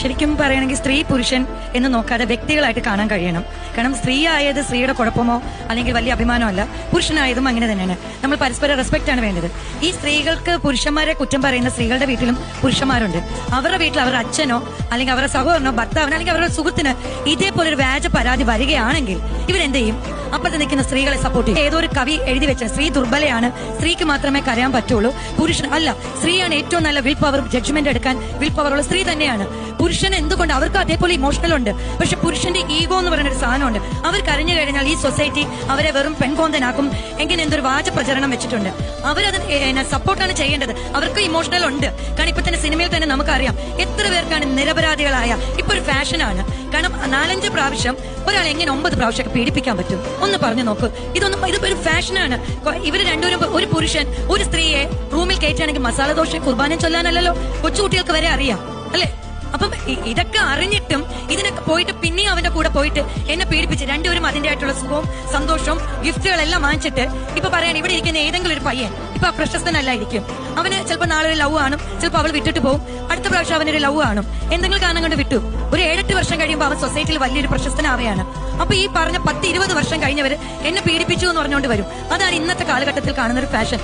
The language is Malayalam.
ശരിക്കും പറയുകയാണെങ്കിൽ സ്ത്രീ പുരുഷൻ എന്ന് നോക്കാതെ വ്യക്തികളായിട്ട് കാണാൻ കഴിയണം. കാരണം സ്ത്രീ ആയത് സ്ത്രീയുടെ കുഴപ്പമോ അല്ലെങ്കിൽ വലിയ അഭിമാനമല്ല, പുരുഷനായതും അങ്ങനെ തന്നെയാണ്. നമ്മൾ പരസ്പര റെസ്പെക്ട് ആണ് വേണ്ടത്. ഈ സ്ത്രീകൾക്ക് പുരുഷന്മാരെ കുറ്റം പറയുന്ന സ്ത്രീകളുടെ വീട്ടിലും പുരുഷന്മാരുണ്ട്. അവരുടെ വീട്ടിൽ അവരുടെ അച്ഛനോ അല്ലെങ്കിൽ അവരുടെ സഹോദരനോ ഭർത്താവിനോ അല്ലെങ്കിൽ അവരുടെ സുഹൃത്തിന് ഇതേപോലെ ഒരു വ്യാജ പരാതി വരികയാണെങ്കിൽ ഇവരെന്ത് ചെയ്യും? അപ്പുറത്ത് നിൽക്കുന്ന സ്ത്രീകളെ സപ്പോർട്ട് ചെയ്യും. ഏതോ ഒരു കവി എഴുതി വെച്ച സ്ത്രീ ദുർബലയാണ്, സ്ത്രീക്ക് മാത്രമേ കരയാൻ പറ്റുള്ളൂ, പുരുഷൻ അല്ല. സ്ത്രീയാണ് ഏറ്റവും നല്ല വിൽ പവർ, ജഡ്ജ്മെന്റ് എടുക്കാൻ വിൽ പവർ ഉള്ള സ്ത്രീ തന്നെയാണ്. പുരുഷൻ എന്തുകൊണ്ട് അവർക്ക് അതേപോലെ ഇമോഷണൽ ഉണ്ട്, പക്ഷെ പുരുഷന്റെ ഈഗോ എന്ന് പറയുന്ന ഒരു സാധനമുണ്ട്. അവർ കരഞ്ഞു കഴിഞ്ഞാൽ ഈ സൊസൈറ്റി അവരെ വെറും പെൺകോന്തനാക്കും. എങ്ങനെ എന്തൊരു വാച പ്രചരണം വെച്ചിട്ടുണ്ട്. അവരത് സപ്പോർട്ടാണ് ചെയ്യേണ്ടത്. അവർക്ക് ഇമോഷണൽ ഉണ്ട്. കാരണം ഇപ്പൊ തന്നെ സിനിമയിൽ തന്നെ നമുക്കറിയാം എത്ര പേർക്കാണ് നിരപരാധികളായ. ഇപ്പൊ ഒരു ഫാഷനാണ്. കാരണം 4-5 പ്രാവശ്യം ഒരാൾ എങ്ങനെ 9 പ്രാവശ്യമൊക്കെ പീഡിപ്പിക്കാൻ പറ്റും? ഒന്ന് പറഞ്ഞു നോക്ക്. ഇതൊരു ഫാഷനാണ്. ഇവര് രണ്ടുപേരും, ഒരു പുരുഷൻ ഒരു സ്ത്രീയെ റൂമിൽ കയറ്റുകയാണെങ്കിൽ മസാല ദോശ കുർബാന ചൊല്ലാനല്ലോ കൊച്ചുകുട്ടികൾക്ക് വരെ അറിയാം, അല്ലെ? അപ്പം ഇതൊക്കെ അറിഞ്ഞിട്ടും ഇതിനൊക്കെ പോയിട്ട് പിന്നെയും അവന്റെ കൂടെ പോയിട്ട് എന്നെ പീഡിപ്പിച്ച് രണ്ടുപേരും അതിന്റെ ആയിട്ടുള്ള സുഖവും സന്തോഷവും ഗിഫ്റ്റുകളെല്ലാം വാങ്ങിച്ചിട്ട് ഇപ്പൊ പറയാൻ ഇവിടെ ഇരിക്കുന്ന ഏതെങ്കിലും ഒരു പയ്യൻ ഇപ്പൊ പ്രശസ്തനല്ലായിരിക്കും. അവന് ചിലപ്പോൾ നാളെ ഒരു ലവ് കാണും, ചിലപ്പോൾ അവൾ വിട്ടിട്ട് പോകും, അടുത്ത പ്രാവശ്യം അവനൊരു ലവ് കാണും, എന്തെങ്കിലും കാരണം കൊണ്ട് വിട്ടു. ഒരു 7-8 വർഷം കഴിയുമ്പോൾ അവൻ സൊസൈറ്റിയിൽ വലിയൊരു പ്രശസ്തനാവുകയാണ്. അപ്പൊ ഈ പറഞ്ഞ 10-20 വർഷം കഴിഞ്ഞവര് എന്നെ പീഡിപ്പിച്ചു എന്ന് പറഞ്ഞുകൊണ്ട് വരും. അതാണ് ഇന്നത്തെ കാലഘട്ടത്തിൽ കാണുന്ന ഒരു ഫാഷൻ.